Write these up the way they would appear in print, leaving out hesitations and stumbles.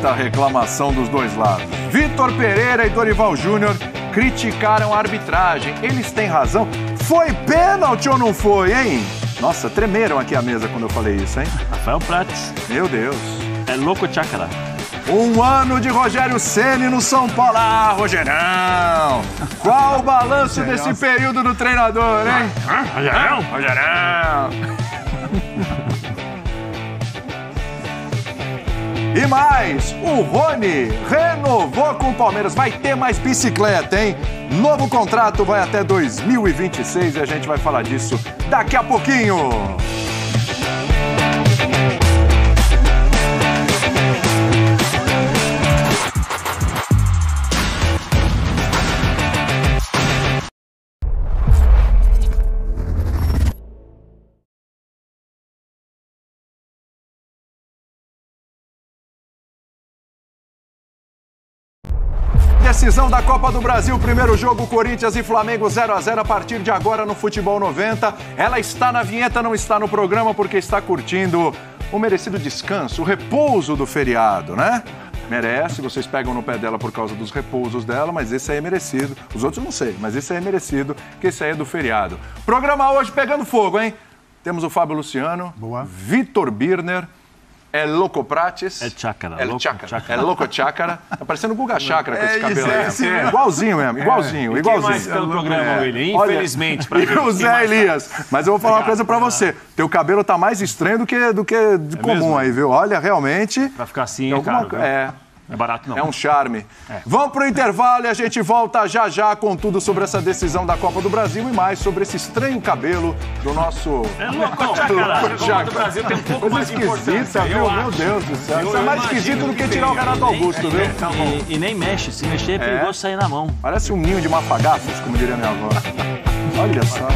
muita reclamação dos dois lados. Vitor Pereira e Dorival Júnior criticaram a arbitragem. Eles têm razão. Foi pênalti ou não foi, hein? Nossa, tremeram aqui a mesa quando eu falei isso, hein? Rafael Prats. Meu Deus. É louco chácara. Um ano de Rogério Ceni no São Paulo. Ah, Rogerão! Qual o balanço desse período do treinador, hein? Rogerão? Rogerão! E mais, o Rony renovou com o Palmeiras. Vai ter mais bicicleta, hein? Novo contrato vai até 2026 e a gente vai falar disso daqui a pouquinho. Decisão da Copa do Brasil, primeiro jogo, Corinthians e Flamengo 0-0 a partir de agora no Futebol 90. Ela está na vinheta, não está no programa porque está curtindo o merecido descanso, o repouso do feriado, né? Merece, vocês pegam no pé dela por causa dos repousos dela, mas esse aí é merecido. Os outros eu não sei, mas esse aí é merecido, porque esse aí é do feriado. Programa hoje pegando fogo, hein? Temos o Fábio Luciano, boa. Vitor Birner, é Louco Prates. É chácara. É Louco Chácara. Tá parecendo o Guga Chácara com esse cabelo isso, aí. Igualzinho mesmo, igualzinho. Quem mais pelo programa, William? Infelizmente. E o Zé Elias. Mas eu vou falar uma coisa pra você. Teu cabelo tá mais estranho do que de comum mesmo? Aí, viu? Olha, realmente... Pra ficar assim, é caro, viu? Não é barato, não. É um charme. Vamos pro intervalo e a gente volta já com tudo sobre essa decisão da Copa do Brasil e mais sobre esse estranho cabelo do nosso... É louco, chácara. A Copa do Brasil tem um pouco mais de importância, viu? Meu Deus do céu. Isso é mais esquisito do que tirar o Renato Augusto, viu? E nem mexe. Se mexer é perigoso sair na mão. Parece um ninho de mafagafos, como diria minha avó. Olha só.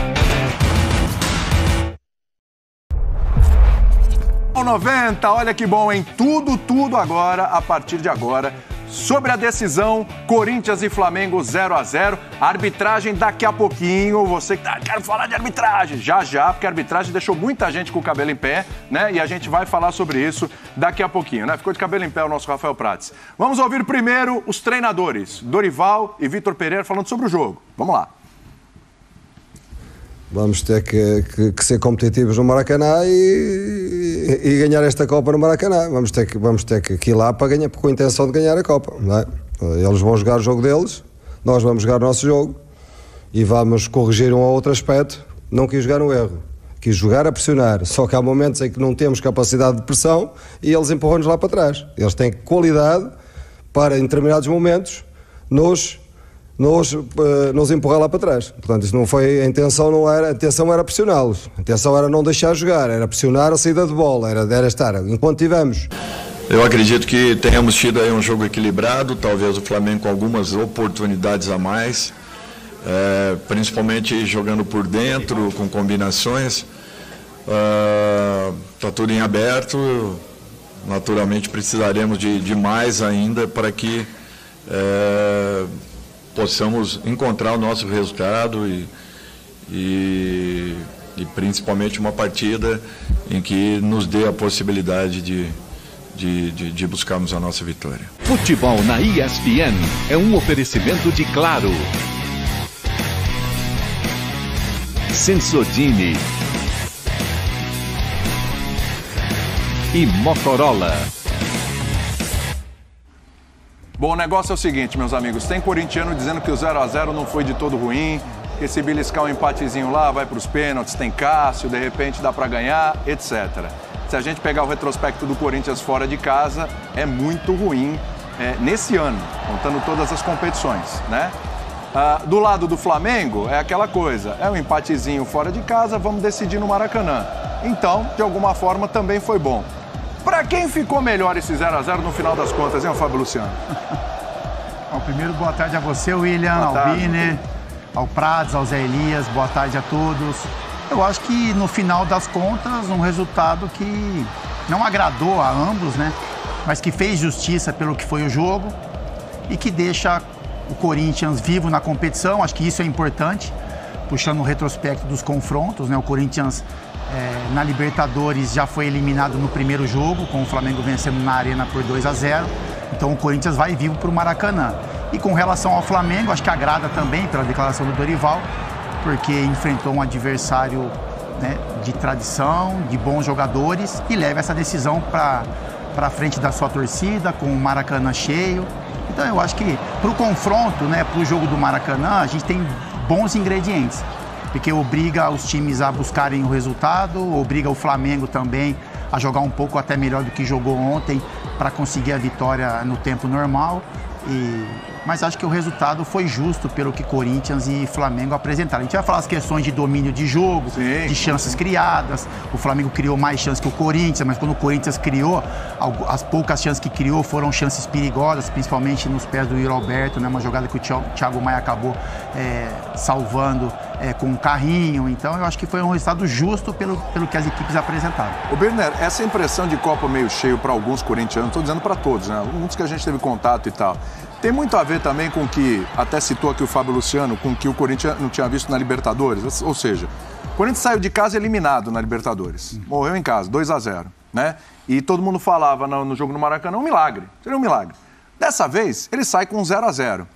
90, olha que bom, hein? Tudo agora, a partir de agora, sobre a decisão Corinthians e Flamengo 0-0. Arbitragem daqui a pouquinho. Você que quero falar de arbitragem. Já, porque a arbitragem deixou muita gente com o cabelo em pé, né? E a gente vai falar sobre isso daqui a pouquinho, né? Ficou de cabelo em pé o nosso Rafael Prats. Vamos ouvir primeiro os treinadores, Dorival e Vitor Pereira, falando sobre o jogo. Vamos lá. Vamos ter que ser competitivos no Maracanã e ganhar esta Copa no Maracanã. Vamos ter que ir lá para ganhar, com a intenção de ganhar a Copa, não é? Eles vão jogar o jogo deles, nós vamos jogar o nosso jogo e vamos corrigir um ou outro aspecto. Não quis jogar no erro, quis jogar a pressionar, só que há momentos em que não temos capacidade de pressão e eles empurram-nos lá para trás. Eles têm qualidade para, em determinados momentos, nos empurrar lá para trás. Portanto, isso não foi a intenção, a intenção era pressioná-los, a intenção era não deixar jogar, era pressionar a saída de bola, era estar, enquanto tivemos. Eu acredito que tenhamos tido aí um jogo equilibrado, talvez o Flamengo com algumas oportunidades a mais, principalmente jogando por dentro, com combinações, está tudo em aberto, naturalmente precisaremos de mais ainda para que possamos encontrar o nosso resultado e principalmente uma partida em que nos dê a possibilidade de buscarmos a nossa vitória. Futebol na ESPN é um oferecimento de Claro, Sensodini e Motorola. Bom, o negócio é o seguinte, meus amigos, tem corintiano dizendo que o 0-0 não foi de todo ruim, que se beliscar um empatezinho lá, vai para os pênaltis, tem Cássio, de repente dá para ganhar, etc. Se a gente pegar o retrospecto do Corinthians fora de casa, é muito ruim nesse ano, contando todas as competições, né? Do lado do Flamengo, é aquela coisa, é um empatezinho fora de casa, vamos decidir no Maracanã. Então, de alguma forma, também foi bom. Para quem ficou melhor esse 0-0 no final das contas, hein, Fábio Luciano? Primeiro, boa tarde a você, William, ao Biner, ao Prats, ao Zé Elias, boa tarde a todos. Eu acho que, no final das contas, um resultado que não agradou a ambos, né? Mas que fez justiça pelo que foi o jogo e que deixa o Corinthians vivo na competição. Acho que isso é importante, puxando o retrospecto dos confrontos, né? O Corinthians... na Libertadores já foi eliminado no primeiro jogo, com o Flamengo vencendo na Arena por 2-0. Então o Corinthians vai vivo para o Maracanã. E com relação ao Flamengo, acho que agrada também pela declaração do Dorival, porque enfrentou um adversário, né, de tradição, de bons jogadores, e leva essa decisão para frente da sua torcida, com o Maracanã cheio. Então eu acho que para o confronto, né, para o jogo do Maracanã, a gente tem bons ingredientes, porque obriga os times a buscarem o resultado, obriga o Flamengo também a jogar um pouco até melhor do que jogou ontem para conseguir a vitória no tempo normal. Mas acho que o resultado foi justo pelo que Corinthians e Flamengo apresentaram. A gente vai falar as questões de domínio de jogo, de chances criadas. O Flamengo criou mais chances que o Corinthians, mas quando o Corinthians criou, as poucas chances que criou foram chances perigosas, principalmente nos pés do Yuri Alberto, né? Uma jogada que o Thiago Maia acabou salvando com um carrinho. Então eu acho que foi um resultado justo pelo que as equipes apresentaram. O Birner, essa impressão de copo meio cheio para alguns corintianos, estou dizendo para todos, né? Muitos que a gente teve contato e tal, tem muito a ver também com o que, até citou aqui o Fábio Luciano, com o que o Corinthians não tinha visto na Libertadores. Ou seja, o Corinthians saiu de casa eliminado na Libertadores. Morreu em casa, 2-0, né? E todo mundo falava no jogo no Maracanã, um milagre, seria um milagre. Dessa vez, ele sai com 0-0.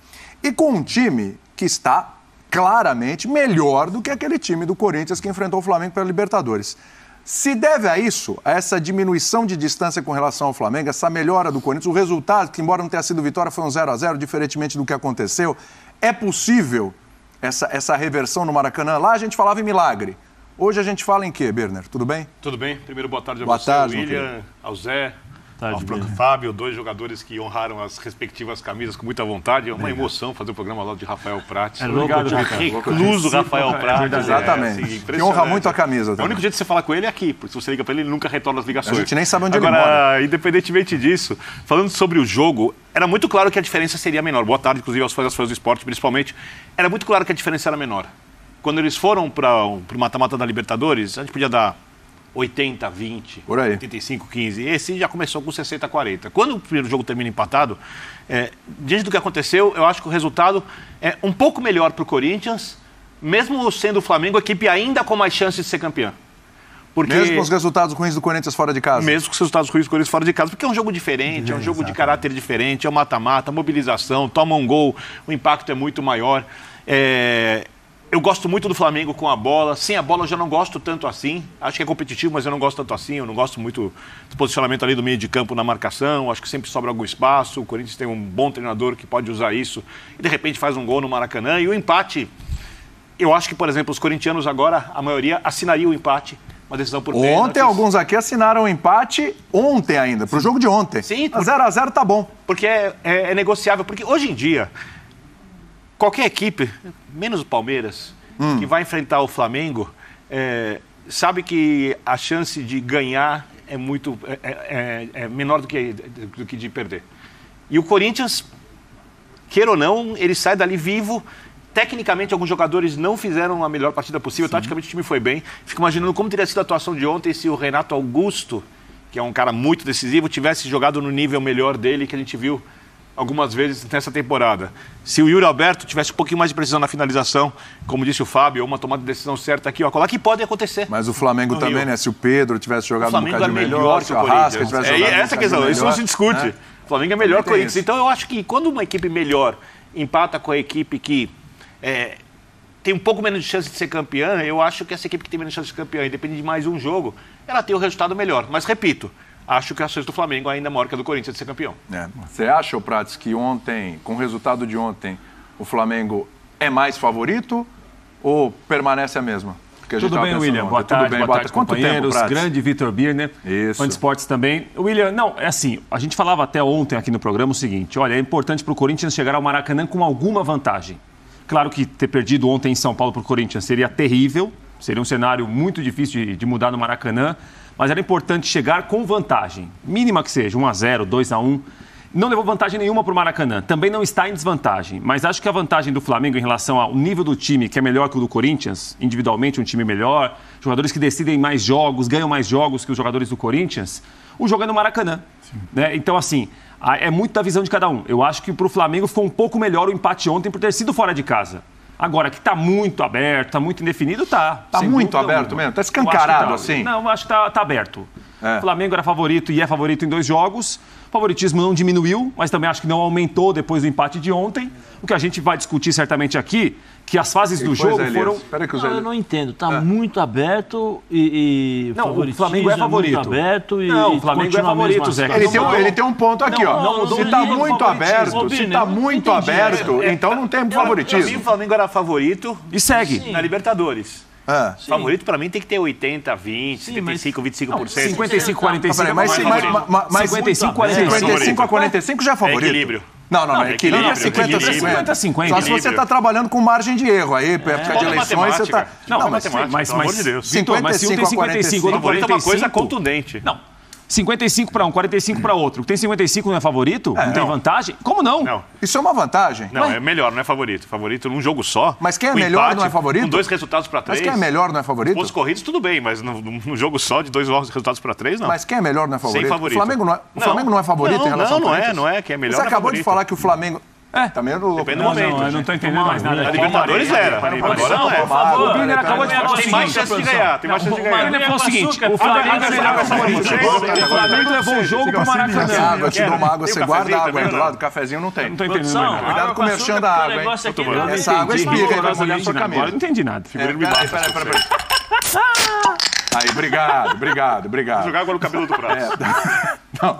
E com um time que está claramente melhor do que aquele time do Corinthians que enfrentou o Flamengo pela Libertadores. Se deve a isso, a essa diminuição de distância com relação ao Flamengo, essa melhora do Corinthians, o resultado, que embora não tenha sido vitória, foi um 0-0, diferentemente do que aconteceu, é possível essa reversão no Maracanã? Lá a gente falava em milagre. Hoje a gente fala em quê, Birner? Tudo bem? Tudo bem. Primeiro, boa tarde a boa você, tarde, ao William, ao Zé, ao Fábio, dois jogadores que honraram as respectivas camisas com muita vontade. É uma emoção fazer o programa ao lado de Rafael Prati. Obrigado, recluso Rafael Prati. Exatamente. Assim, que honra muito a camisa também. O único jeito de você falar com ele é aqui, porque se você liga para ele nunca retorna as ligações. A gente nem sabe onde Agora, ele mora. Independentemente disso, falando sobre o jogo, era muito claro que a diferença seria menor. Boa tarde, inclusive, aos fãs do esporte, principalmente. Era muito claro que a diferença era menor. Quando eles foram para o mata-mata da Libertadores, a gente podia dar 80-20, 85-15. Esse já começou com 60-40. Quando o primeiro jogo termina empatado, diante do que aconteceu, eu acho que o resultado é um pouco melhor para o Corinthians, mesmo sendo o Flamengo a equipe ainda com mais chances de ser campeã. Porque... Mesmo com os resultados ruins do Corinthians fora de casa? Mesmo com os resultados ruins do Corinthians fora de casa, porque é um jogo diferente, é um jogo de caráter diferente, é um mata-mata, mobilização, toma um gol, o impacto é muito maior. Eu gosto muito do Flamengo com a bola. Sem a bola eu já não gosto tanto assim. Acho que é competitivo, mas eu não gosto tanto assim. Eu não gosto muito do posicionamento ali do meio de campo na marcação. Acho que sempre sobra algum espaço. O Corinthians tem um bom treinador que pode usar isso. E de repente faz um gol no Maracanã. E o empate, eu acho que, por exemplo, os corintianos agora, a maioria, assinaria o empate. Uma decisão por pênaltis. Ontem alguns aqui assinaram o empate ontem ainda, pro jogo de ontem. Sim. 0-0 tá bom. Porque é negociável. Porque hoje em dia... Qualquer equipe, menos o Palmeiras, que vai enfrentar o Flamengo, sabe que a chance de ganhar é muito menor do que de perder. E o Corinthians, queira ou não, ele sai dali vivo. Tecnicamente, alguns jogadores não fizeram a melhor partida possível. Sim. Taticamente, o time foi bem. Fico imaginando como teria sido a atuação de ontem se o Renato Augusto, que é um cara muito decisivo, tivesse jogado no nível melhor dele que a gente viu algumas vezes nessa temporada. Se o Yuri Alberto tivesse um pouquinho mais de precisão na finalização, como disse o Fábio, ou uma tomada de decisão certa aqui, ó, que pode acontecer. Mas o Flamengo também, né? Se o Pedro tivesse jogado um bocadinho melhor, se o Arrasca tivesse jogado essa questão, isso não se discute. Né? O Flamengo é melhor que o Corinthians. Então eu acho que quando uma equipe melhor empata com a equipe que tem um pouco menos de chance de ser campeã, eu acho que essa equipe que tem menos chance de ser campeã, independente de mais um jogo, ela tem o resultado melhor. Mas repito, acho que a chance do Flamengo ainda é maior que a do Corinthians de ser campeão. Você acha, Prats, que ontem, com o resultado de ontem, o Flamengo é mais favorito ou permanece a mesma? Tudo bem, William? Boa tarde, companheiros. Tempo, grande Vitor Birner, fã de esportes também. William, não, é assim, a gente falava até ontem aqui no programa o seguinte, olha, é importante para o Corinthians chegar ao Maracanã com alguma vantagem. Claro que ter perdido ontem em São Paulo para o Corinthians seria terrível, seria um cenário muito difícil de mudar no Maracanã, mas era importante chegar com vantagem, mínima que seja, 1-0, 2-1. Não levou vantagem nenhuma para o Maracanã, também não está em desvantagem, mas acho que a vantagem do Flamengo em relação ao nível do time, que é melhor que o do Corinthians, individualmente um time melhor, jogadores que decidem mais jogos, ganham mais jogos que os jogadores do Corinthians, o jogo é no Maracanã. Né? Então, assim, é muito da visão de cada um. Eu acho que para o Flamengo ficou um pouco melhor o empate ontem por ter sido fora de casa. Agora, que está muito aberto, está muito indefinido, está. Está muito aberto mesmo? Está escancarado assim? Não, acho que está aberto. O Flamengo era favorito e é favorito em 2 jogos. O favoritismo não diminuiu, mas também acho que não aumentou depois do empate de ontem. O que a gente vai discutir certamente aqui, que as fases do jogo foram... Eu não entendo. Está muito aberto e não, o Flamengo é favorito. Muito aberto e não, o Flamengo é favorito, Zé. Ele tem um ponto aqui, ó. Se está muito aberto, então não tem favoritismo. Para mim, o Flamengo era favorito e segue na Libertadores. Favorito para mim tem que ter 80, 20, 75, 25%. 55, 45. Mas 55, 45. 55 a 45 já é favorito. É equilíbrio. Não, equilíbrio é 50-50. Só se você está trabalhando com margem de erro aí, época de eleições, você está... Não, matemática, pelo amor de Deus. Vitor, mas se um tem 55, o favorito é uma coisa contundente. Não. 55 para um, 45 para outro. Tem 55 não é favorito? Não tem vantagem? Como não? Isso é uma vantagem? Não, é melhor, não é favorito. Favorito num jogo só. Mas quem é melhor não é favorito? Com 2 resultados para 3. Mas quem é melhor não é favorito? Pontos corridos, tudo bem, mas num jogo só de 2 resultados para 3, não. Mas quem é melhor não é favorito? Sem favorito. O Flamengo não é favorito em relação ao Corinthians? Não é. Quem é melhor Você acabou de falar que o Flamengo... Tá meio louco. Depende do momento. Eu não tô entendendo mais nada. A Libertadores era. Agora não é. Por favor. O Biner acabou de falar o seguinte. Tem mais chance de ganhar. O Biner falou o seguinte. O Flamengo é melhor que o Corinthians. O Flamengo levou o jogo pro Maracanã. Água, te dou uma água, você guarda a água aí do lado. Cafezinho não tem. Não tô entendendo mais. Cuidado com o merchan da água, hein? Essa água espirra e vai molhar sua camisa. Agora não entendi nada. Peraí. Aí, obrigado. Jogar agora no cabelo do braço.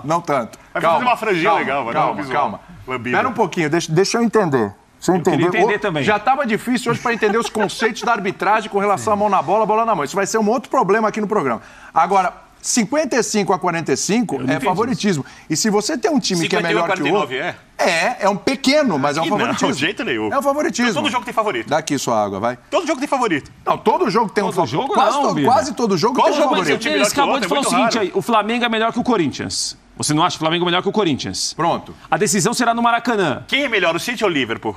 Não tanto. Vai fazer uma franjinha legal, vai dar um visual. Calma. Espera um pouquinho, deixa eu entender. Eu queria entender também. Já estava difícil hoje para entender os conceitos da arbitragem com relação à mão na bola, bola na mão. Isso vai ser um outro problema aqui no programa. Agora, 55 a 45 é favoritismo. Isso. E se você tem um time que é melhor que o outro... É um pequeno, mas é um favoritismo. Não, de jeito nenhum. É um favoritismo. Todo jogo tem favorito. Dá aqui sua água, vai. Todo jogo tem favorito. Não, todo jogo tem um favorito. Quase todo jogo tem um favorito. Ele acabou de falar o seguinte aí, o Flamengo é melhor que o Corinthians. Você não acha que o Flamengo é melhor que o Corinthians? Pronto. A decisão será no Maracanã. Quem é melhor, o City ou o Liverpool?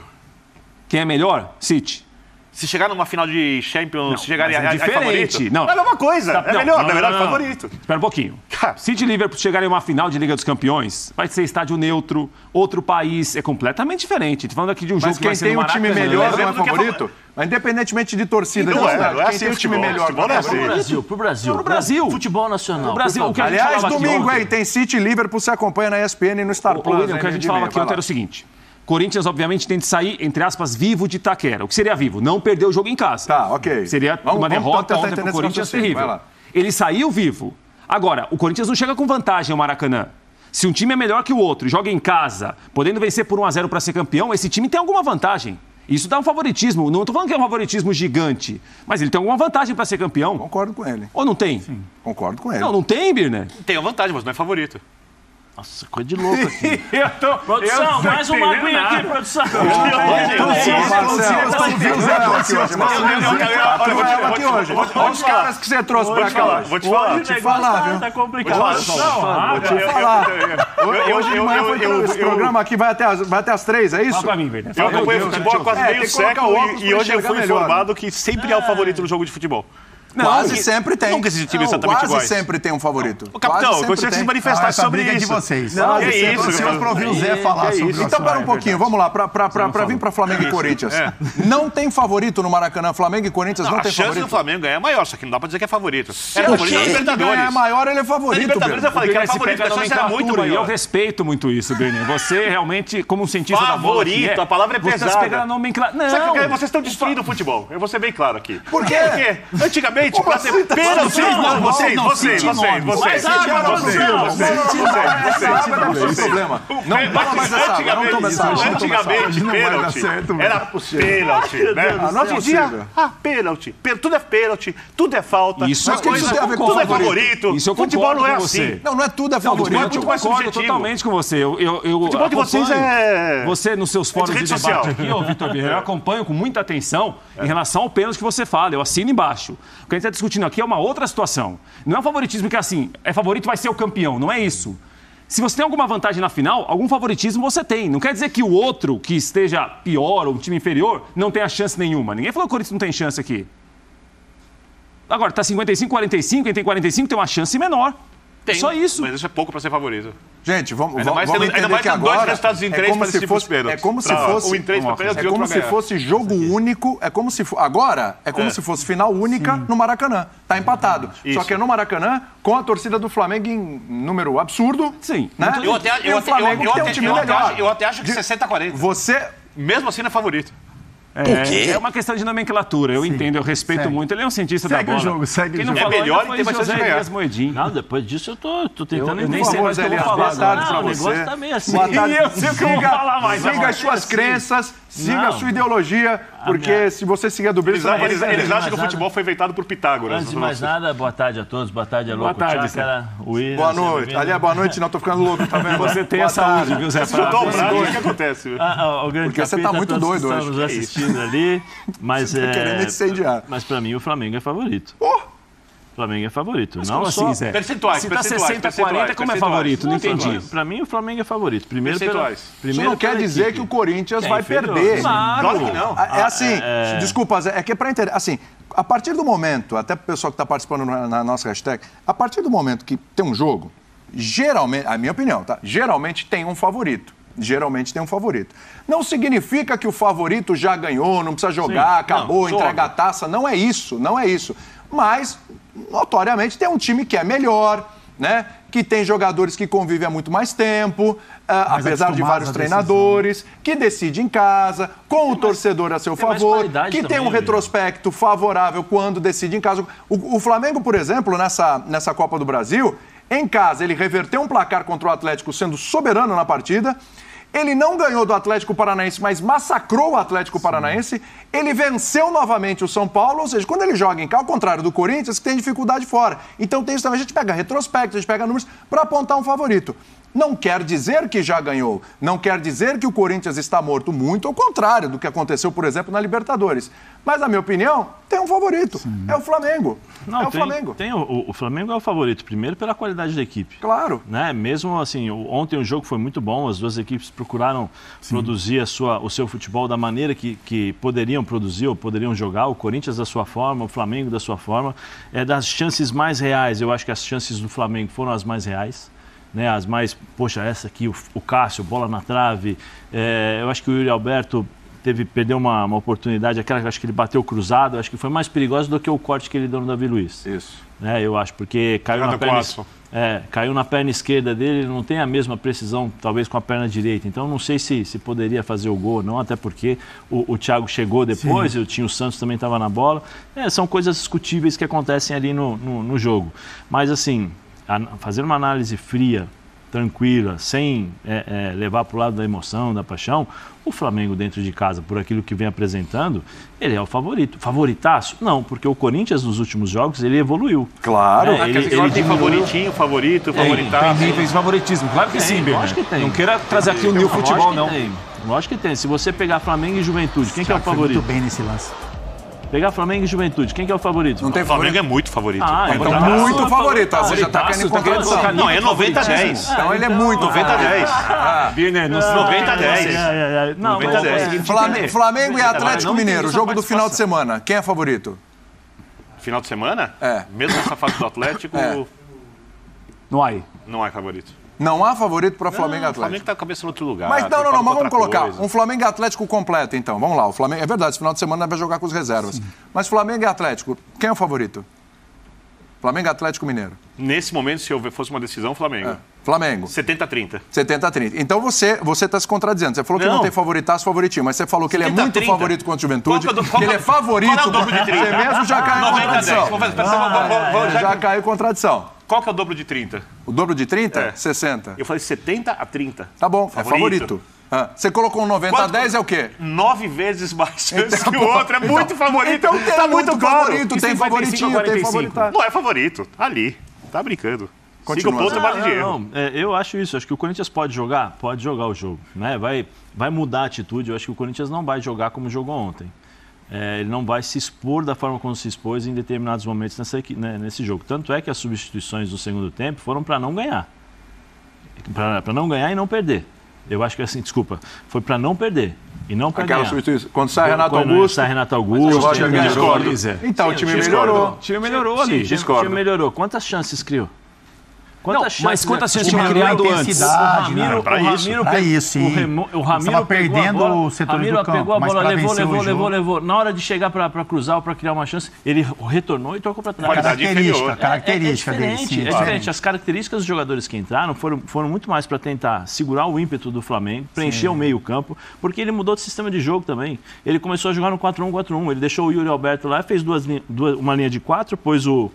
Quem é melhor? City. Se chegar numa final de Champions, se chegarem a favorito? Não é a mesma coisa. É melhor, na verdade, favorito. Espera um pouquinho. City e Liverpool chegarem a uma final de Liga dos Campeões, vai ser estádio neutro, outro país, é completamente diferente. Estou falando aqui de um jogo que vai ser no Maracanã. Mas quem tem um time melhor não é favorito? Mas independentemente de torcida, não é assim o time melhor. Pro Brasil. Futebol nacional. No Brasil. O que a gente aliás, domingo aí tem City e Liverpool, você acompanha na ESPN e no Star Plus. O que a gente falava aqui ontem era o seguinte. Corinthians, obviamente, tem de sair, entre aspas, vivo de Itaquera. O que seria vivo? Não perder o jogo em casa. Tá, ok. Seria uma derrota ontem para o Corinthians terrível. Ele saiu vivo. Agora, o Corinthians não chega com vantagem ao Maracanã. Se um time é melhor que o outro, joga em casa, podendo vencer por 1-0 para ser campeão, esse time tem alguma vantagem. Isso dá um favoritismo. Não estou falando que é um favoritismo gigante, mas ele tem alguma vantagem para ser campeão. Concordo com ele. Ou não tem? Sim. Concordo com ele. Não tem, Birner? Tem uma vantagem, mas não é favorito. Nossa, coisa de louco aqui. Produção, mais uma aguinha aqui, produção. Olha os caras que você trouxe pra cá. Vou te falar. Vou te falar, viu? Tá complicado. Vou te falar. Hoje de manhã esse programa aqui vai até as 3, é isso? Fala pra mim, Birner. Eu acompanho futebol há quase meio século e hoje eu fui informado que sempre é o favorito no jogo de futebol. Quase sempre tem. Nunca existe time exatamente iguais. Quase sempre tem um favorito. O capitão, eu gostaria de se manifestar sobre isso. De vocês. Não, é isso. O senhor para ouvir o Zé falar sobre isso. Então, pera um pouquinho. Vamos lá, para vir para Flamengo e Corinthians. Não tem favorito no Maracanã. Flamengo e Corinthians não tem favorito. A chance do Flamengo é maior, só que não dá para dizer que é favorito. É favorito na Libertadores. É maior, ele é favorito. Na Libertadores eu falei que era favorito, a chance era muito maior. Eu respeito muito isso, Birner. Você realmente, como um cientista da bola, favorito, a palavra é pesada. Você pega a nomenclatura. Não. Vocês estão destruindo o futebol. Eu vou ser bem claro aqui. Por quê? Porque antigamente, para ter pênalti, vocês. Não toma mais essa água, não toma essa água. Antigamente, pênalti era pênalti, né? Hoje em dia, pênalti. Tudo é pênalti, tudo é falta. Isso é coisa, tudo é favorito. Futebol não é assim. Não é tudo é favorito. Eu concordo totalmente com você. O futebol de vocês é... Você, nos seus fóruns de debate aqui, Vitor Birner, eu acompanho com muita atenção em relação ao pênalti que você fala. Eu assino embaixo. O que a gente está discutindo aqui é uma outra situação. Não é um favoritismo que é assim, é favorito, vai ser o campeão. Não é isso. Se você tem alguma vantagem na final, algum favoritismo você tem. Não quer dizer que o outro, que esteja pior ou um time inferior, não tenha chance nenhuma. Ninguém falou que o Corinthians não tem chance aqui. Agora, está 55-45, quem tem 45 tem uma chance menor. Tem, só isso. Mas isso é pouco para ser favorito. Gente, vamos ainda mais entender ainda mais que tendo agora dois resultados em três para se fosse é como se fosse um em três para é como se fosse jogo único, é como se agora é como se fosse final única no Maracanã. Tá empatado. Isso. Só que é no Maracanã com a torcida do Flamengo em número absurdo. Sim. Né? Eu até acho que 60-40. Você mesmo assim não é favorito. É uma questão de nomenclatura, eu entendo, eu respeito muito. Ele é um cientista da bola. Segue Quem não o jogo. falou melhor foi e tem mais chance de José ganhar. Elias Moedin. Não, depois disso eu tô tentando Eu nem sei mais o que eu vou falar. Boa tarde pra o você. negócio tá meio assim. Boa tarde. E eu sei o que eu vou falar mais. Siga as suas crenças, siga a Não. sua ideologia, porque se você seguir a do Brito, você não vai Eles entender. acham que o futebol foi inventado por Pitágoras. Antes de mais nada, boa tarde a todos. Boa tarde, Alô, tarde, Chácara, William. Boa noite. Ali é boa noite, não tô ficando louco, tá vendo? Você tem Boa a saúde, tarde. viu, Zé Chutou o Prata? braço, o que acontece? O grande Porque você tá capita, muito todos doido que hoje. estão nos assistindo ali. Mas, Você tá querendo incendiar. Mas pra mim o Flamengo é favorito. Oh! O Flamengo é favorito. Mas Não como só... assim, Zé? Percentuais, Se tá 60-40, como é favorito? Não entendi. Pra mim o Flamengo é favorito. Primeiro Percentuais. Isso não quer dizer que o Corinthians vai inferior. perder. Claro que não. É assim, desculpa, Zé, é que é pra entender. Assim, a partir do momento, até pro pessoal que tá participando na nossa hashtag, a partir do momento que tem um jogo, geralmente, a minha opinião, tá? Geralmente tem um favorito. Geralmente tem um favorito. Não significa que o favorito já ganhou, não precisa jogar, acabou, entrega a taça. Não é isso, não é isso. Mas, notoriamente, tem um time que é melhor, né? Que tem jogadores que convivem há muito mais tempo, apesar de vários treinadores, que decide em casa, com o torcedor a seu favor, que tem um retrospecto favorável quando decide em casa. O Flamengo, por exemplo, nessa Copa do Brasil, em casa, ele reverteu um placar contra o Atlético sendo soberano na partida. Ele não ganhou do Atlético Paranaense, mas massacrou o Atlético Paranaense. Ele venceu novamente o São Paulo, ou seja, quando ele joga em casa, ao contrário do Corinthians, que tem dificuldade fora. Então tem isso também, a gente pega retrospecto, a gente pega números para apontar um favorito. Não quer dizer que já ganhou, não quer dizer que o Corinthians está morto, muito ao contrário do que aconteceu, por exemplo, na Libertadores. Mas, na minha opinião, tem um favorito, é o Flamengo. Não, o Flamengo é o favorito, primeiro pela qualidade da equipe. Claro. Né? Mesmo assim, ontem o jogo foi muito bom, as duas equipes procuraram produzir o seu futebol da maneira que poderiam produzir ou poderiam jogar, o Corinthians da sua forma, o Flamengo da sua forma. Das chances mais reais, eu acho que as chances do Flamengo foram as mais reais. Né, as mais, poxa, essa aqui, o Cássio, bola na trave. Eu acho que o Yuri Alberto perdeu uma oportunidade, aquela que eu acho que ele bateu cruzado, acho que foi mais perigosa do que o corte que ele deu no Davi Luiz. Isso. Eu acho, porque caiu na perna esquerda dele, ele não tem a mesma precisão, talvez, com a perna direita. Então, não sei se poderia fazer o gol ou não, até porque o Thiago chegou depois, o Santos também estava na bola. São coisas discutíveis que acontecem ali no jogo. Mas, assim, fazer uma análise fria, tranquila, sem levar para o lado da emoção, da paixão, o Flamengo dentro de casa, por aquilo que vem apresentando, ele é o favorito. Favoritaço? Não, porque o Corinthians nos últimos jogos, ele evoluiu. Claro. Ele tem favoritinho, favoritaço. Tem níveis de favoritismo, claro que sim, Bernardo. Lógico que tem. Não queira trazer aqui o New Futebol, não. Lógico que tem. Se você pegar Flamengo e Juventude, quem que é o favorito? Muito bem nesse lance. Pegar Flamengo e Juventude, quem que é o favorito? Não tem O Flamengo é muito favorito. Então, muito favorito. Você já está caindo em contradição. Não, é 90-10. Então ele é muito 90-10. Birner, 90-10. Não, 90-10. Flamengo e Atlético Mineiro, jogo do final de semana. Quem é favorito? Final de semana? É. Mesmo nessa fase do Atlético, não há favorito. Não há favorito para Flamengo e O Atlético. Flamengo está com a cabeça em outro lugar. Mas não, mas vamos colocar um Flamengo e Atlético completo, então. Vamos lá, o Flamengo, é verdade, esse final de semana vai jogar com os reservas. Sim. Mas Flamengo e Atlético, quem é o favorito? Flamengo e Atlético Mineiro. Nesse momento, se fosse uma decisão, Flamengo. Flamengo. 70-30. 70-30. Então você está se contradizendo. Você falou que não tem favoritaço, favoritinho, mas você falou que ele é muito favorito contra o Juventude, que ele é favorito. Qual é o dobro de 30? Você mesmo já caiu em contradição. Já caiu em contradição. Qual que é o dobro de 30? O dobro de 30? 60. Eu falei 70-30. Tá bom, é favorito. Você colocou um 90-10 é o quê? 9 vezes mais chance que o outro. É muito favorito. Então tá muito favorito. Tem favoritinho, tem favorito. Não é favorito. Ali. Tá brincando. Siga o ponto, margem de erro. Eu acho isso. Acho que o Corinthians pode jogar o jogo. Né? Vai mudar a atitude. Eu acho que o Corinthians não vai jogar como jogou ontem. Ele não vai se expor da forma como se expôs em determinados momentos nesse jogo. Tanto é que as substituições do segundo tempo foram para não ganhar. Para não ganhar e não perder. Eu acho que assim, foi para não perder e não para ganhar. Quando sai Renato Augusto. Sai Renato Augusto. Então o time melhorou. O time melhorou ali. O time melhorou. Quantas chances criou? Mas quantas chances tinham criado antes? O Ramiro perdendo o setor do campo. Pegou a bola, levou. Na hora de chegar para cruzar ou para criar uma chance, ele retornou e tocou para trás. Característica dele. É diferente. As características dos jogadores que entraram foram muito mais para tentar segurar o ímpeto do Flamengo, preencher o meio-campo, porque ele mudou de sistema de jogo também. Ele começou a jogar no 4-1-4-1. Ele deixou o Yuri Alberto lá, fez uma linha de 4, pôs o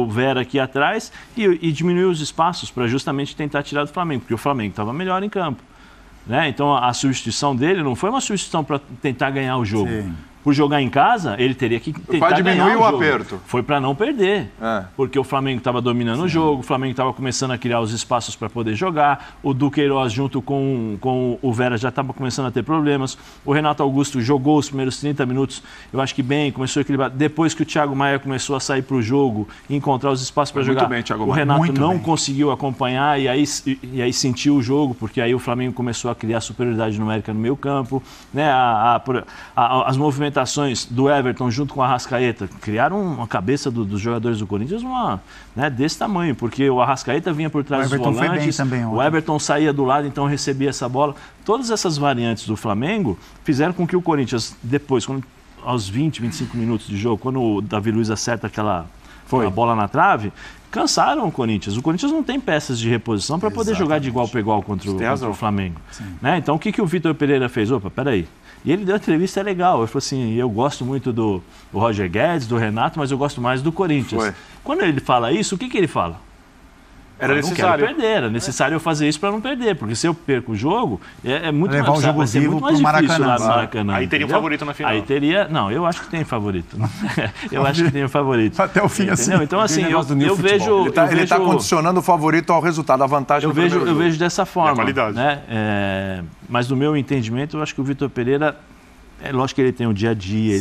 Vera aqui atrás e diminuiu os espaços para justamente tentar tirar do Flamengo, porque o Flamengo estava melhor em campo. Né? Então a substituição dele não foi uma substituição para tentar ganhar o jogo. Sim. Por jogar em casa, ele teria que tentar ganhar o jogo. Aperto. Foi para não perder. Porque o Flamengo estava dominando o jogo, o Flamengo estava começando a criar os espaços para poder jogar, o Duqueiroz junto com o Vera já estava começando a ter problemas, o Renato Augusto jogou os primeiros 30 minutos, eu acho que bem, começou a equilibrar. Depois que o Thiago Maia começou a sair para o jogo e encontrar os espaços para jogar, o Renato não conseguiu acompanhar e aí sentiu o jogo, porque aí o Flamengo começou a criar superioridade numérica no meio campo, né? As movimentações do Everton junto com o Arrascaeta criaram uma cabeça dos jogadores do Corinthians desse tamanho, porque o Arrascaeta vinha por trás dos volantes, o Everton saía do lado, então recebia essa bola. Todas essas variantes do Flamengo fizeram com que o Corinthians, depois, aos 20, 25 minutos de jogo, quando o Davi Luiz acerta a bola na trave, cansaram o Corinthians. O Corinthians não tem peças de reposição para poder jogar de igual para igual contra o Flamengo. Né? Então, o que o Vitor Pereira fez? Opa, peraí. E ele deu uma entrevista legal. Ele falou assim, eu gosto muito do Roger Guedes, do Renato, mas eu gosto mais do Corinthians. Quando ele fala isso, o que ele fala? Era necessário. Não quero perder, era necessário eu fazer isso para não perder, porque se eu perco o jogo, é muito levar o jogo vivo para o Maracanã. Aí teria um favorito na final. Aí teria, não, eu acho que tem favorito. Eu acho que tem um favorito. Até o fim, assim. Então, assim, eu vejo... Ele está condicionando o favorito ao resultado, a vantagem do primeiro jogo. Eu vejo dessa forma. Qualidade. Né? Mas no meu entendimento, eu acho que o Vitor Pereira, lógico que ele tem o dia a dia,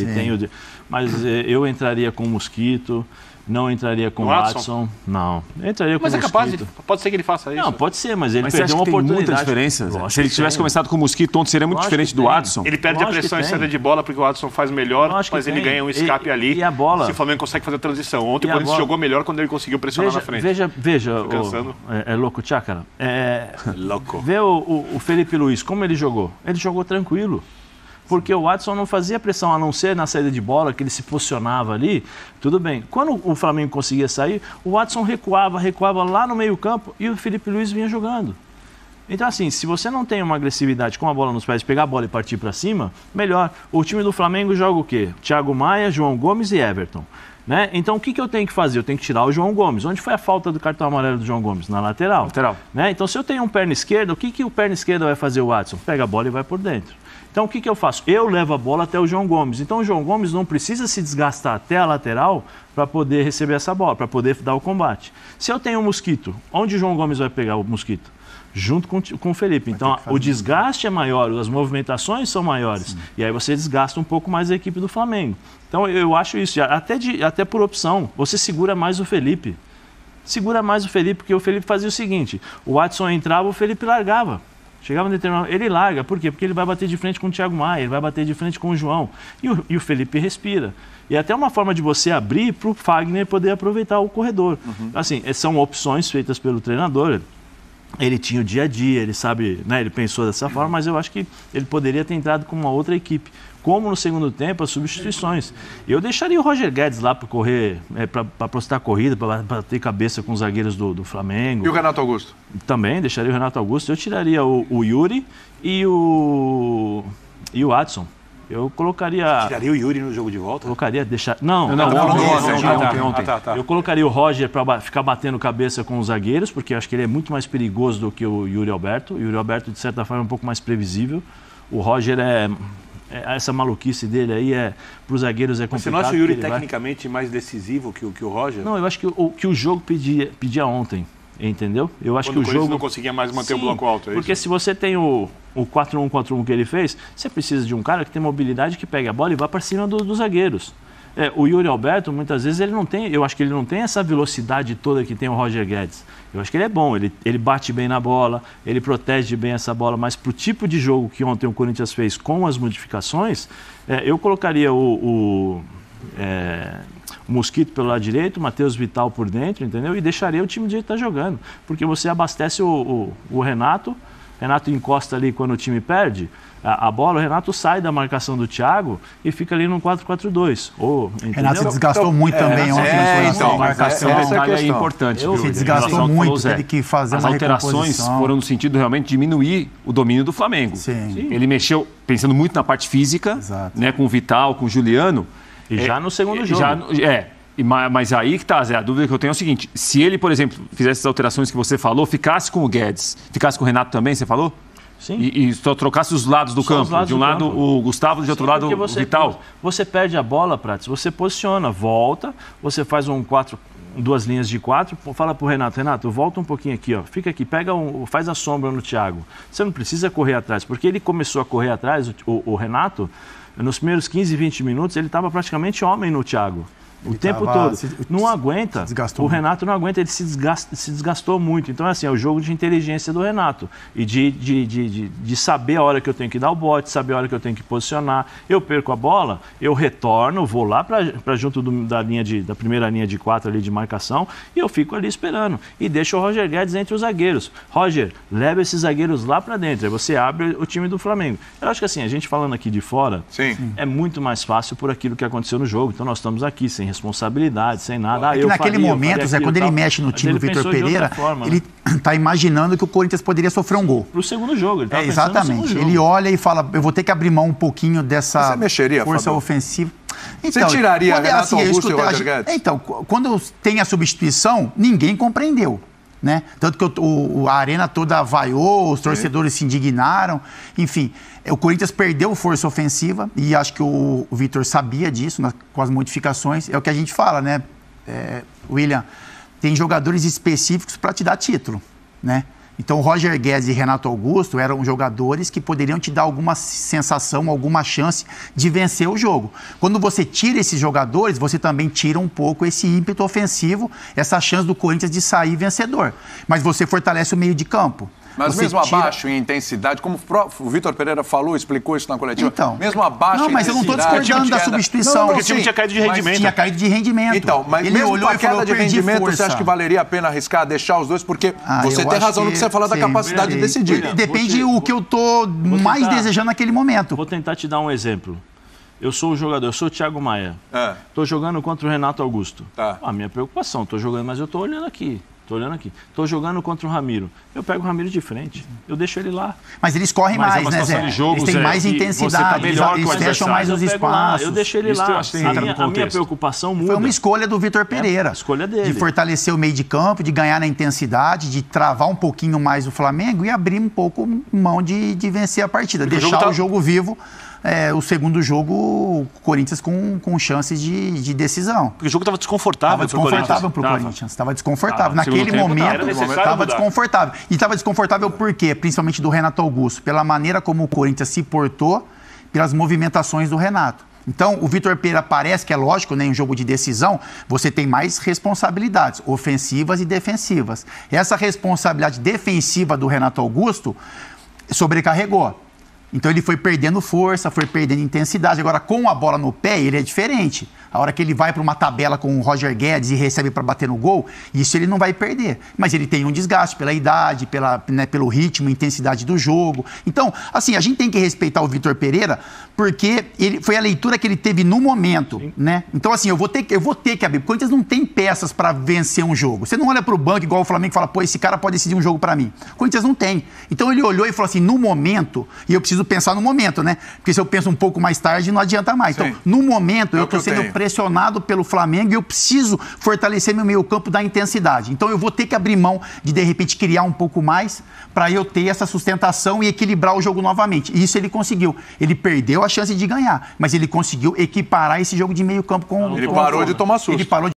mas eu entraria com o Mosquito. Não entraria com o Watson. Não. Entraria com o Mosquito. Mas é capaz, pode ser que ele faça isso. Não, pode ser, mas ele perdeu uma oportunidade. Muita diferença. Se ele tivesse começado com o Mosquito ontem, seria muito diferente do Watson. Ele perde a pressão em saída de bola, porque o Watson faz melhor, mas ele ganha um escape ali. E a bola? Se o Flamengo consegue fazer a transição. Ontem o Corinthians jogou melhor quando ele conseguiu pressionar na frente. Veja é louco, Chácara. Louco. Vê o Felipe Luiz, como ele jogou. Ele jogou tranquilo. Porque o Watson não fazia pressão, a não ser na saída de bola, que ele se posicionava ali, tudo bem. Quando o Flamengo conseguia sair, o Watson recuava lá no meio campo e o Felipe Luiz vinha jogando. Então, assim, se você não tem uma agressividade com a bola nos pés, pegar a bola e partir para cima, melhor. O time do Flamengo joga o quê? Thiago Maia, João Gomes e Everton. Né? Então, o que eu tenho que fazer? Eu tenho que tirar o João Gomes. Onde foi a falta do cartão amarelo do João Gomes? Na lateral. Né? Então, se eu tenho um perna esquerda, o que o perna esquerda vai fazer o Watson? Pega a bola e vai por dentro. Então, o que eu faço? Eu levo a bola até o João Gomes. Então, o João Gomes não precisa se desgastar até a lateral para poder receber essa bola, para poder dar o combate. Se eu tenho um Mosquito, onde o João Gomes vai pegar o Mosquito? Junto com o Felipe. Então, o desgaste é maior, as movimentações são maiores. E aí você desgasta um pouco mais a equipe do Flamengo. Então, eu acho isso. Até por opção, você segura mais o Felipe. Segura mais o Felipe, porque o Felipe fazia o seguinte, o Watson entrava, o Felipe largava. Chegava no determinado... Ele larga, por quê? Porque ele vai bater de frente com o Thiago Maia, ele vai bater de frente com o João. E o Felipe respira. E até uma forma de você abrir para o Fagner poder aproveitar o corredor. Assim, são opções feitas pelo treinador. Ele tinha o dia a dia, ele sabe, né, ele pensou dessa forma, mas eu acho que ele poderia ter entrado com uma outra equipe. Como no segundo tempo, as substituições. Eu deixaria o Roger Guedes lá para correr, para postar a corrida, para ter cabeça com os zagueiros do Flamengo. E o Renato Augusto? Também, deixaria o Renato Augusto. Eu tiraria o Yuri e o Watson. Eu colocaria... Tiraria o Yuri no jogo de volta? Colocaria, deixar... Ontem. Eu colocaria o Roger para ficar batendo cabeça com os zagueiros, porque eu acho que ele é muito mais perigoso do que o Yuri Alberto. O Yuri Alberto, de certa forma, é um pouco mais previsível. O Roger essa maluquice dele aí para os zagueiros é complicado. Você não acha o Yuri tecnicamente mais decisivo que o Roger? Não, eu acho que o jogo pedia ontem. Entendeu? Eu acho que o jogo não conseguia mais manter o bloco alto, é porque isso? Se você tem o 4-1-4-1 que ele fez, você precisa de um cara que tem mobilidade, que pegue a bola e vá para cima dos zagueiros. O Yuri Alberto, muitas vezes, ele não tem, eu acho que ele não tem essa velocidade toda que tem o Roger Guedes. Eu acho que ele é bom, ele bate bem na bola, ele protege bem essa bola, mas para o tipo de jogo que ontem o Corinthians fez com as modificações, eu colocaria o o Mosquito pelo lado direito, o Matheus Vital por dentro, entendeu? E deixaria o time do jeito que está jogando. Porque você abastece o Renato encosta ali quando o time perde a bola, o Renato sai da marcação do Thiago e fica ali no 4-4-2. Renato se desgastou muito também ontem na marcação. Esse detalhe é importante. Se desgastou muito, teve que fazer uma recomposição. As alterações foram no sentido realmente de diminuir o domínio do Flamengo. Sim. Ele mexeu pensando muito na parte física, né, com o Vital, com o Juliano. E já no segundo jogo. Mas aí que tá, Zé, a dúvida que eu tenho é o seguinte, se ele, por exemplo, fizesse essas alterações que você falou, ficasse com o Guedes, ficasse com o Renato também, você falou? Sim. E só trocasse os lados do campo. De um lado o Gustavo, de outro lado o Vital. Você perde a bola, Prates, você posiciona, volta, você faz duas linhas de 4, fala pro Renato, volta um pouquinho aqui, ó, fica aqui, faz a sombra no Thiago. Você não precisa correr atrás, porque ele começou a correr atrás, o Renato, nos primeiros 15, 20 minutos, ele estava praticamente homem no Thiago. O tempo todo. Não aguenta. O Renato não aguenta, ele se desgastou muito. Então, assim, é o jogo de inteligência do Renato. E de saber a hora que eu tenho que dar o bote, saber a hora que eu tenho que posicionar. Eu perco a bola, eu retorno, vou lá para junto da primeira linha de 4 ali de marcação e eu fico ali esperando. E deixo o Roger Guedes entre os zagueiros. Roger, leva esses zagueiros lá para dentro. Aí você abre o time do Flamengo. Eu acho que assim, a gente falando aqui de fora, é muito mais fácil por aquilo que aconteceu no jogo. Então nós estamos aqui sem responsabilidade, sem nada. Naquele momento, Zé, quando ele mexe no time do Vitor Pereira, ele está imaginando que o Corinthians poderia sofrer um gol. Pro segundo jogo, ele exatamente. Ele olha e fala, eu vou ter que abrir mão um pouquinho dessa força ofensiva. Então, você tiraria Renato Augusto e Roger Guedes? Então, quando tem a substituição, ninguém compreendeu. Né? Tanto que a arena toda vaiou, os torcedores se indignaram, enfim, o Corinthians perdeu força ofensiva e acho que o Vitor sabia disso, com as modificações, é o que a gente fala, né, William, tem jogadores específicos para te dar título, né? Então, Roger Guedes e Renato Augusto eram jogadores que poderiam te dar alguma sensação, alguma chance de vencer o jogo. Quando você tira esses jogadores, você também tira um pouco esse ímpeto ofensivo, essa chance do Corinthians de sair vencedor. Mas você fortalece o meio de campo. Mas você mesmo abaixo em intensidade, como o Vitor Pereira falou, explicou isso na coletiva, então, mesmo abaixo em intensidade... Não, mas eu não estou discordando da substituição. Porque o time tinha caído de rendimento. Tinha caído de rendimento. Então, mas ele mesmo olhou a queda de rendimento, você acha que valeria a pena arriscar, deixar os dois? Porque você tem razão no que você fala da capacidade de decidir. Depende o que eu estou mais desejando naquele momento. Vou tentar te dar um exemplo. Eu sou o jogador, eu sou o Thiago Maia. Estou jogando contra o Renato Augusto. A minha preocupação, estou jogando, mas eu estou olhando aqui. Estou jogando contra o Ramiro. Eu pego o Ramiro de frente. Eu deixo ele lá. Mas eles correm mais, né, Zé? Eles têm mais intensidade. Eles fecham mais os espaços. Eu deixo ele lá. A minha preocupação muda. Foi uma escolha do Vitor Pereira. Escolha dele. De fortalecer o meio de campo, de ganhar na intensidade, de travar um pouquinho mais o Flamengo e abrir um pouco mão de vencer a partida. Deixar o jogo vivo. O segundo jogo, o Corinthians com chances de decisão. Porque o jogo estava desconfortável para o Corinthians. Estava desconfortável. Naquele momento, estava desconfortável. E estava desconfortável por quê? Principalmente do Renato Augusto. Pela maneira como o Corinthians se portou, pelas movimentações do Renato. Então, o Vitor Pereira parece que é lógico, né, em jogo de decisão, você tem mais responsabilidades, ofensivas e defensivas. Essa responsabilidade defensiva do Renato Augusto sobrecarregou. Então ele foi perdendo força, foi perdendo intensidade. Agora, com a bola no pé, ele é diferente. A hora que ele vai para uma tabela com o Roger Guedes e recebe para bater no gol, isso ele não vai perder. Mas ele tem um desgaste pela idade, pelo ritmo, intensidade do jogo. Então, assim, a gente tem que respeitar o Vitor Pereira, porque foi a leitura que ele teve no momento, né? Então, assim, eu vou ter que abrir. O Corinthians não tem peças para vencer um jogo. Você não olha para o banco igual o Flamengo e fala, pô, esse cara pode decidir um jogo para mim. O Corinthians não tem. Então ele olhou e falou assim, no momento, e eu preciso pensar no momento, né? Porque se eu penso um pouco mais tarde, não adianta mais. Então, no momento, eu estou sendo pressionado pelo Flamengo e eu preciso fortalecer meu meio campo da intensidade. Então, eu vou ter que abrir mão de repente, criar um pouco mais para eu ter essa sustentação e equilibrar o jogo novamente. E isso ele conseguiu. Ele perdeu a chance de ganhar, mas ele conseguiu equiparar esse jogo de meio campo com... Ele parou de tomar susto. Ele parou de